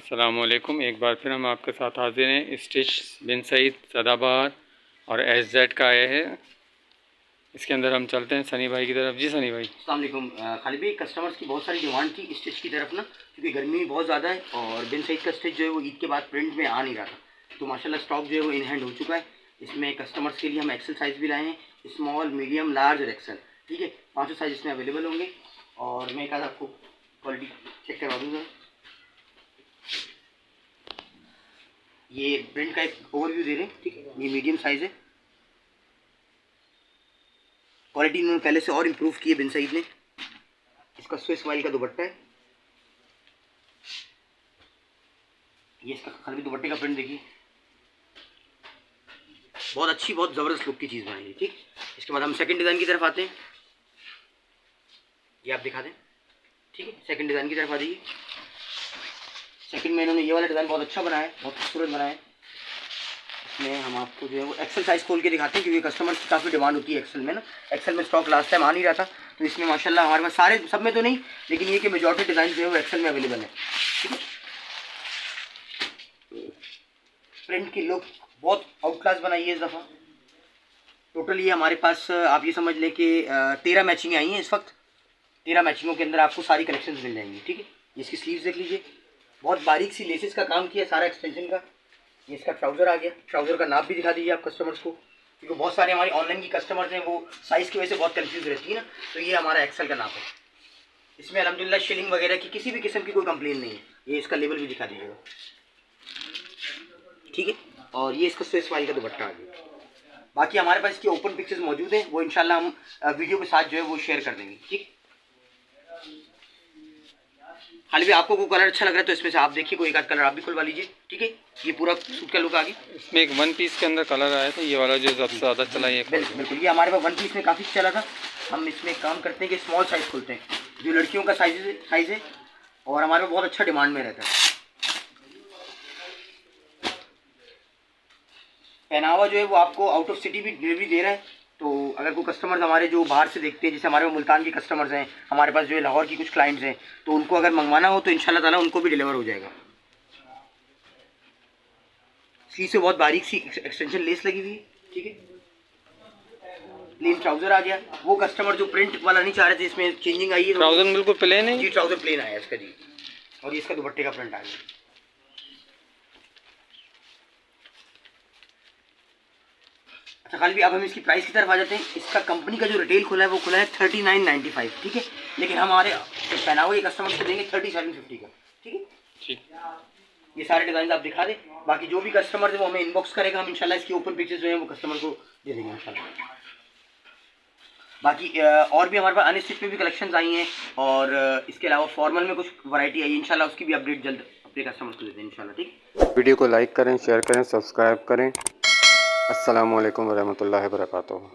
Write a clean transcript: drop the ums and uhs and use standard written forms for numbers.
अस्सलामुअलैकुम। एक बार फिर हम आपके साथ हाजिर हैं। स्टिच बिन सईद सदाबहार और SZ का आया है। इसके अंदर हम चलते हैं सनी भाई की तरफ। जी सनी भाई, अस्सलाम वालेकुम। खालिद भाई, कस्टमर्स की बहुत सारी डिमांड थी स्टिच की तरफ ना, क्योंकि गर्मी बहुत ज़्यादा है और बिन सईद का स्टिच जो है वो ईद के बाद प्रिंट में आ नहीं रहा था, तो माशाल्लाह स्टॉक जो है वो इन हैंड हो चुका है। इसमें कस्टमर्स के लिए हम एक्सेल साइज़ भी लाए हैं, स्मॉल, मीडियम, लार्ज और एक्सेल। ठीक है, पाँचों साइज़ इसमें अवेलेबल होंगे। और मैं एक आध आपको क्वालिटी चेक करवा दूँगा। ये प्रिंट का एक ओवरव्यू दे रहे हैं। ठीक है, ये मीडियम साइज़ है। क्वालिटी इन्होंने पहले से और इम्प्रूव की है बिन सईद ने। इसका स्विस वाइल का दुपट्टा है। ये इसका खाली दुपट्टे का प्रिंट देखिए, बहुत अच्छी, बहुत ज़बरदस्त लुक की चीज़ बनाई है। ठीक, इसके बाद हम सेकंड डिज़ाइन की तरफ आते हैं। ये आप दिखा दें। ठीक है, सेकंड डिज़ाइन की तरफ आ जाइए। सेकंड में इन्होंने ये वाला डिज़ाइन बहुत अच्छा बनाया है, बहुत खूबसूरत बनाया है। इसमें हम आपको जो है वो एक्सेल साइज़ खोल के दिखाते हैं, क्योंकि कस्टमर्स की काफ़ी डिमांड होती है एक्सेल में ना। एक्सेल में स्टॉक लास्ट टाइम आ नहीं रहा था, तो इसमें माशाल्लाह हमारे पास सारे, सब में तो नहीं, लेकिन ये कि मेजॉरिटी डिज़ाइन जो है वो एक्सेल में अवेलेबल है। ठीक है, प्रिंट की लुक बहुत आउट क्लास बनाई है इस दफ़ा। टोटल ये हमारे पास आप ये समझ लें कि 13 मैचिंग आई हैं इस वक्त। 13 मैचिंगों के अंदर आपको सारी कलेक्शंस मिल जाएंगी। ठीक है, इसकी स्लीव्स देख लीजिए, बहुत बारीक सी लेसेस का काम किया सारा एक्सटेंशन का। ये इसका ट्राउज़र आ गया। ट्राउज़र का नाप भी दिखा दीजिए आप कस्टमर्स को, क्योंकि बहुत सारे हमारे ऑनलाइन की कस्टमर्स हैं, वो साइज़ की वजह से बहुत कंफ्यूज रहती है ना। तो ये हमारा एक्सेल का नाप है। इसमें अल्हम्दुलिल्लाह शिलिंग वगैरह की किसी भी किस्म की कोई कंप्लेन नहीं है। ये इसका लेबल भी दिखा दीजिएगा। ठीक है, और ये इसका स्विस वाइल का दुपट्टा आ गया। बाकी हमारे पास इसकी ओपन पिक्चर्स मौजूद हैं, वो इंशाल्लाह हम वीडियो के साथ जो है वो शेयर कर देंगे। ठीक, खाली भी आपको कोई कलर अच्छा लग रहा है तो इसमें से आप देखिए, कोई एक आध कलर आप भी खुलवा लीजिए। ठीक है, ये पूरा सूट का लुक आ गया। इसमें एक वन पीस के अंदर कलर आया था, ये वाला जो सबसे ज़्यादा चला है। बिल्कुल, ये हमारे पास वन पीस में काफ़ी चला था। हम इसमें काम करते हैं कि स्मॉल साइज़ खोलते हैं, जो लड़कियों का साइज़ है, और हमारे पास बहुत अच्छा डिमांड में रहता है। पहनावा जो है वो आपको आउट ऑफ सिटी भी डिलीवरी दे रहा है। तो अगर कोई कस्टमर्स हमारे जो बाहर से देखते हैं, जैसे हमारे मुल्तान के कस्टमर्स हैं, हमारे पास जो है लाहौर की कुछ क्लाइंट्स हैं, तो उनको अगर मंगवाना हो तो इंशाल्लाह ताला उनको भी डिलीवर हो जाएगा। सी से बहुत बारीक सी एक्सटेंशन लेस लगी हुई है। ठीक है, प्लेन ट्राउजर आ गया। वो कस्टमर जो प्रिंट वाला नहीं चाह रहे थे, इसमें चेंजिंग आई है। ट्राउजर बिल्कुल प्लेन है जी, ट्राउजर प्लेन आया इसका जी, और ये इसका दुपट्टे का प्रिंट आ गया। अच्छा खाली भी, अब हम इसकी प्राइस की तरफ आ जाते हैं। इसका कंपनी का जो रिटेल खुला है वो खुला है 3995। ठीक है, लेकिन हमारे पहनावे के कस्टमर्स को देंगे 3750 का। ठीक है, ठीक। ये सारे डिज़ाइन आप दिखा दें। बाकी जो भी कस्टमर है वो हमें इनबॉक्स करेगा, हम इंशाल्लाह इसकी ओपन पिक्चर्स जो है वो कस्टमर को दे देंगे इंशाल्लाह। बाकी और भी हमारे पास अनस्टिच में भी कलेक्शंस आई हैं, और इसके अलावा फॉर्मल में कुछ वैरायटी आई है। इंशाल्लाह उसकी भी अपडेट जल्द अपने कस्टमर्स को देते हैं इंशाल्लाह। ठीक, वीडियो को लाइक करें, शेयर करें, सब्सक्राइब करें। अस्सलामु अलैकुम वरहमतुल्लाहि वबरकातुहू।